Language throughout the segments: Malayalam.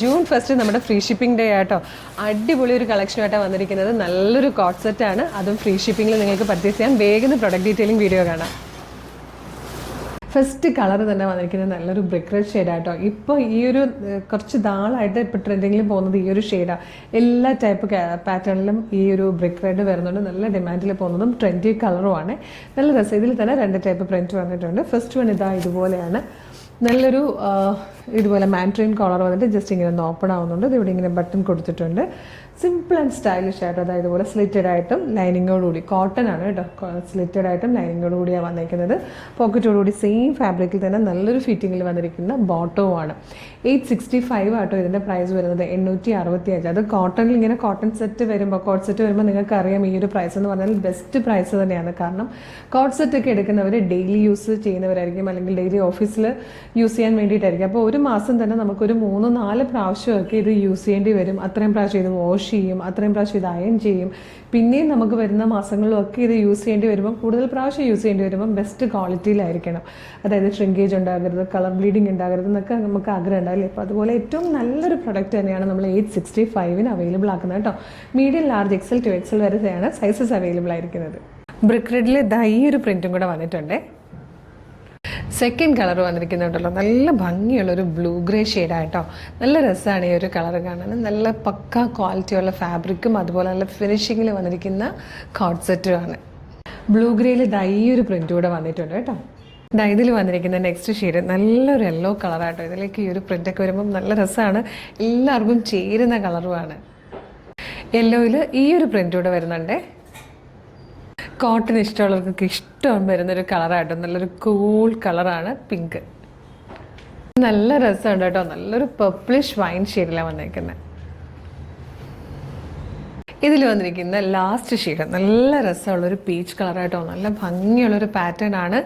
ജൂൺ 1 നമ്മുടെ ഫ്രീ ഷിപ്പിംഗ് ഡേ ആട്ടോ. അടിപൊളി ഒരു കളക്ഷനായിട്ടാണ് വന്നിരിക്കുന്നത്. നല്ലൊരു കോട്ട് സെറ്റാണ്, അതും ഫ്രീ ഷിപ്പിംഗിൽ നിങ്ങൾക്ക് പർച്ചേസ് ചെയ്യാം. വേഗം പ്രൊഡക്റ്റ് ഡീറ്റെയിലിംഗ് വീഡിയോ കാണാം. ഫസ്റ്റ് കളർ തന്നെ വന്നിരിക്കുന്നത് നല്ലൊരു ബ്രിക്ക് റെഡ് ഷെയ്ഡാട്ടോ. ഇപ്പോൾ ഈ ഒരു കുറച്ച് നാളായിട്ട് ഇപ്പോൾ ട്രെൻഡിങ്ങിൽ പോകുന്നത് ഈ ഒരു ഷെയ്ഡാണ്. എല്ലാ ടൈപ്പ് പാറ്റേണിലും ഈ ഒരു ബ്രിക്ക് റെഡ് വരുന്നുണ്ട്. നല്ല ഡിമാൻഡിൽ പോകുന്നതും ട്രെൻഡി കളറുമാണ്. നല്ല രസം. ഇതിൽ തന്നെ 2 ടൈപ്പ് പ്രിൻറ്റ് വന്നിട്ടുണ്ട്. ഫസ്റ്റ് വൺ ഇതുപോലെയാണ്. നല്ലൊരു ഇതുപോലെ മാൻട്രീൻ കോളർ വന്നിട്ട് ജസ്റ്റ് ഇങ്ങനെ ഒന്ന് ഓപ്പൺ ആവുന്നുണ്ട്. ഇതിവിടെ ഇങ്ങനെ ബട്ടൺ കൊടുത്തിട്ടുണ്ട്. സിമ്പിൾ ആൻഡ് സ്റ്റൈലിഷ് ആയിട്ട്, അതായത് ഇതുപോലെ സ്ലിറ്റഡ് ആയിട്ടും ലൈനിങ്ങോടുകൂടി, കോട്ടൺ ആണ് കേട്ടോ, സ്ലിറ്റഡ് ആയിട്ടും ലൈനിങ്ങോടുകൂടിയാണ് വന്നിരിക്കുന്നത്. പോക്കറ്റോടുകൂടി സെയിം ഫാബ്രിക്കിൽ തന്നെ നല്ലൊരു ഫിറ്റിങ്ങിൽ വന്നിരിക്കുന്ന ബോട്ടവുമാണ്. 865 ആട്ടോ ഇതിൻ്റെ പ്രൈസ് വരുന്നത്. 865. അത് കോട്ടണിൽ ഇങ്ങനെ കോട്ടൺ സെറ്റ് വരുമ്പോൾ, കോട്ട് സെറ്റ് വരുമ്പോൾ നിങ്ങൾക്ക് അറിയാം ഈ ഒരു പ്രൈസ് എന്ന് പറഞ്ഞാൽ ബെസ്റ്റ് പ്രൈസ് തന്നെയാണ്. കാരണം കോട്ട് സെറ്റ് ഒക്കെ എടുക്കുന്നവർ ഡെയിലി യൂസ് ചെയ്യുന്നവരായിരിക്കും, അല്ലെങ്കിൽ ഡെയിലി ഓഫീസിൽ യൂസ് ചെയ്യാൻ വേണ്ടിയിട്ടായിരിക്കും. അപ്പോൾ ഒരു മാസം തന്നെ നമുക്കൊരു 3-4 പ്രാവശ്യമൊക്കെ ഇത് യൂസ് ചെയ്യേണ്ടി വരും. അത്രയും പ്രാവശ്യം ഇത് വാഷ് ചെയ്യും, അത്രയും പ്രാവശ്യം ഇത് അയൺ ചെയ്യും. പിന്നെയും നമുക്ക് വരുന്ന മാസങ്ങളിലൊക്കെ ഇത് യൂസ് ചെയ്യേണ്ടി വരുമ്പം, കൂടുതൽ പ്രാവശ്യം യൂസ് ചെയ്യേണ്ടി വരുമ്പം ബെസ്റ്റ് ക്വാളിറ്റിയിലായിരിക്കണം. അതായത് ഷ്രിങ്കേജ് ഉണ്ടാകരുത്, കളർ ബ്ലീഡിങ് ഉണ്ടാകരുത് എന്നൊക്കെ നമുക്ക് ആഗ്രഹം ഉണ്ടാവില്ലേ. അപ്പോൾ അതുപോലെ ഏറ്റവും നല്ലൊരു പ്രൊഡക്റ്റ് തന്നെയാണ് നമ്മൾ 865 അവൈലബിൾ ആക്കുന്നത് കേട്ടോ. Medium, large, XL to XL വരെയാണ് സൈസസ് അവൈലബിൾ ആയിരിക്കുന്നത്. ബ്രിക്ക് റെഡിൽ ഈ ഒരു പ്രിൻറ്റും കൂടെ വന്നിട്ടുണ്ട്. സെക്കൻഡ് കളർ വന്നിരിക്കുന്നുണ്ടല്ലോ, നല്ല ഭംഗിയുള്ളൊരു ബ്ലൂ ഗ്രേ ഷെയ്ഡായിട്ടോ. നല്ല രസമാണ് ഈ ഒരു കളർ കാണാൻ. നല്ല പക്ക ക്വാളിറ്റിയുള്ള ഫാബ്രിക്കും അതുപോലെ നല്ല ഫിനിഷിങ്ങിൽ വന്നിരിക്കുന്ന കോട്ട് സെറ്റുമാണ്. ബ്ലൂ ഗ്രേയിൽ ഈ ഒരു പ്രിൻ്റ് കൂടെ വന്നിട്ടുണ്ട് കേട്ടോ. ഇതിൽ വന്നിരിക്കുന്ന നെക്സ്റ്റ് ഷെയ്ഡ് നല്ലൊരു യെല്ലോ കളറായിട്ടോ. ഇതിലേക്ക് ഈ ഒരു പ്രിൻ്റൊക്കെ വരുമ്പം നല്ല രസമാണ്, എല്ലാവർക്കും ചേരുന്ന കളറുമാണ്. യെല്ലോയിൽ ഈ ഒരു പ്രിൻ്റ് കൂടെ വരുന്നുണ്ട്. കോട്ടൺ ഇഷ്ടമുള്ളവർക്കൊക്കെ ഇഷ്ടം വരുന്നൊരു കളറായിട്ടോ. നല്ലൊരു കൂൾ കളറാണ് പിങ്ക്. നല്ല രസമുണ്ട് കേട്ടോ. നല്ലൊരു പർപ്പിളിഷ് വൈൻ ഷെയ്ഡിലാണ് വന്നിരിക്കുന്നത്. ഇതിൽ വന്നിരിക്കുന്ന ലാസ്റ്റ് ഷെയ്ഡ് നല്ല രസമുള്ളൊരു പീച്ച് കളറായിട്ടോ. നല്ല ഭംഗിയുള്ളൊരു പാറ്റേൺ ആണ്.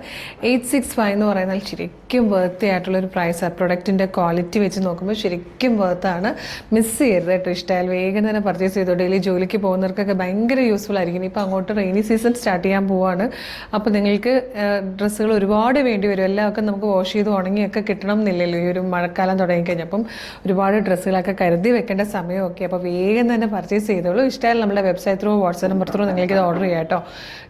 865 എന്ന് പറയുന്നത് ശരിക്കും വർത്തി ആയിട്ടുള്ളൊരു പ്രൈസാണ്. പ്രൊഡക്റ്റിൻ്റെ ക്വാളിറ്റി വെച്ച് നോക്കുമ്പോൾ ശരിക്കും വർത്താണ്. മിസ് ചെയ്യരുത് കേട്ടോ. ഇഷ്ടമായാൽ വേഗം തന്നെ പർച്ചേസ് ചെയ്തോ. ഡെയിലി ജോലിക്ക് പോകുന്നവർക്കൊക്കെ ഭയങ്കര യൂസ്ഫുൾ ആയിരിക്കും. ഇപ്പോൾ അങ്ങോട്ട് റെയിനി സീസൺ സ്റ്റാർട്ട് ചെയ്യാൻ പോവുകയാണ്. അപ്പോൾ നിങ്ങൾക്ക് ഡ്രസ്സുകൾ ഒരുപാട് വേണ്ടി വരും. എല്ലാമൊക്കെ നമുക്ക് വാഷ് ചെയ്ത് ഉണങ്ങിയൊക്കെ കിട്ടണം എന്നില്ലല്ലോ ഈ ഒരു മഴക്കാലം തുടങ്ങിക്കഴിഞ്ഞപ്പം. ഒരുപാട് ഡ്രസ്സുകളൊക്കെ കരുതി വെക്കേണ്ട സമയമൊക്കെ. അപ്പോൾ വേഗം തന്നെ പർച്ചേസ് ചെയ്തോളൂ. നമ്മുടെ website through, WhatsApp number through നിങ്ങൾക്ക് ഇത് ഓർഡർ ചെയ്യാം കേട്ടോ.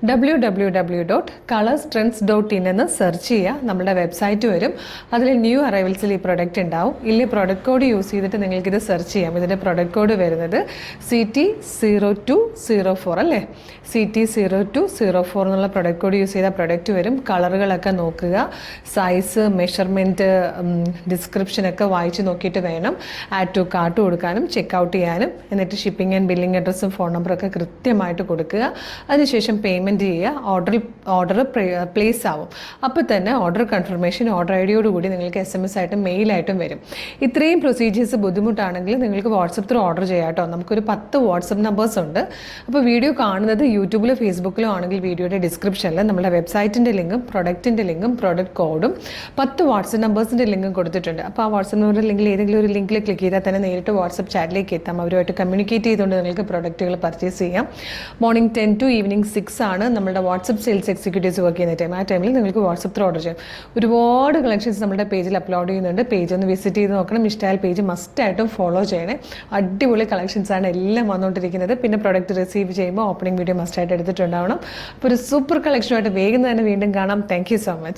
www.colorstrends.in എന്ന് സെർച്ച് ചെയ്യുക. നമ്മുടെ വെബ്സൈറ്റ് വരും. അതിൽ ന്യൂ അറൈവൽസിൽ ഈ പ്രൊഡക്റ്റ് ഉണ്ടാവും. ഇല്ലേ പ്രൊഡക്റ്റ് കോഡ് യൂസ് ചെയ്തിട്ട് നിങ്ങൾക്കിത് സെർച്ച് ചെയ്യാം. ഇതിൻ്റെ പ്രൊഡക്റ്റ് കോഡ് വരുന്നത് CT0204 അല്ലേ. CT0204 എന്നുള്ള പ്രൊഡക്റ്റ് കോഡ് യൂസ് ചെയ്താൽ പ്രൊഡക്റ്റ് വരും. കളറുകളൊക്കെ നോക്കുക, സൈസ്, മെഷർമെൻറ്റ്, ഡിസ്ക്രിപ്ഷനൊക്കെ വായിച്ച് നോക്കിയിട്ട് വേണം ആഡ് ടു കാർട്ട് കൊടുക്കാനും ചെക്കൗട്ട് ചെയ്യാനും. എന്നിട്ട് ഷിപ്പിംഗ് ആൻഡ് ബില്ലിംഗ് അഡ്രസ്സും ഫോൺ നമ്പറൊക്കെ കൃത്യമായിട്ട് കൊടുക്കുക. അതിനുശേഷം പേയ്മെൻറ്റ് ചെയ്യുക. ഓർഡർ പ്ലേസ് ആവും. അപ്പോൾ തന്നെ ഓർഡർ കൺഫർമേഷൻ ഓർഡർ ഐഡിയോടുകൂടി നിങ്ങൾക്ക് SMS ആയിട്ടും മെയിലായിട്ടും വരും. ഇത്രയും പ്രൊസീജിയേഴ്സ് ബുദ്ധിമുട്ടാണെങ്കിൽ നിങ്ങൾക്ക് വാട്സപ്പ് ത്രൂ ഓർഡർ ചെയ്യാം കേട്ടോ. നമുക്കൊരു 10 വാട്സപ്പ് നമ്പേഴ്സ് ഉണ്ട്. അപ്പോൾ വീഡിയോ കാണുന്നത് യൂട്യൂബിലോ ഫേസ്ബുക്കിലോ ആണെങ്കിൽ വീഡിയോയുടെ ഡിസ്ക്രിപ്ഷനിൽ നമ്മുടെ വെബ്സൈറ്റിൻ്റെ ലിങ്കും പ്രൊഡക്റ്റിൻ്റെ ലിങ്കും പ്രൊഡക്റ്റ് കോഡും 10 വാട്സപ്പ് നമ്പേഴ്സിൻ്റെ ലിങ്കും കൊടുത്തിട്ടുണ്ട്. അപ്പോൾ ആ വാട്സപ്പ് നമ്പറിൻ്റെ ലിങ്കിൽ ഏതെങ്കിലും ഒരു ലിങ്കിൽ ക്ലിക്ക് ചെയ്താൽ തന്നെ നേരിട്ട് വാട്സപ്പ് ചാറ്റിലേക്ക് എത്താം. അവരുമായിട്ട് കമ്മ്യൂണിക്കേറ്റ് ചെയ്തുകൊണ്ട് നിങ്ങൾക്ക് പ്രൊഡക്റ്റുകൾ പർച്ചേസ് ചെയ്യാം. മോർണിംഗ് 10 to ഈവനിങ് 6 ആണ് നമ്മുടെ വാട്സപ്പ് സെയിൽസ് എക്സിക്യൂട്ടീവ്സ് വർക്ക് ചെയ്യുന്ന ടൈം. ആ ടൈമിൽ നിങ്ങൾക്ക് വാട്സപ്പ് ത്രൂ ഓർഡർ ചെയ്യാം. ഒരുപാട് കളക്ഷൻസ് നമ്മുടെ പേജിൽ അപ്ലോഡ് ചെയ്യുന്നുണ്ട്. പേജ് ഒന്ന് വിസിറ്റ് ചെയ്ത് നോക്കണം. ഇഷ്ടമായാൽ പേജ് മസ്റ്റായിട്ടും ഫോളോ ചെയ്യണേ. അടിപൊളി കളക്ഷൻസാണ് എല്ലാം വന്നുകൊണ്ടിരിക്കുന്നത്. പിന്നെ പ്രൊഡക്റ്റ് റിസീവ് ചെയ്യുമ്പോൾ ഓപ്പണിംഗ് വീഡിയോ മസ്റ്റായിട്ട് എടുത്തിട്ടുണ്ടാവണം. അപ്പോൾ ഒരു സൂപ്പർ കളക്ഷനുമായിട്ട് വേഗം തന്നെ വീണ്ടും കാണാം. Thank you so much.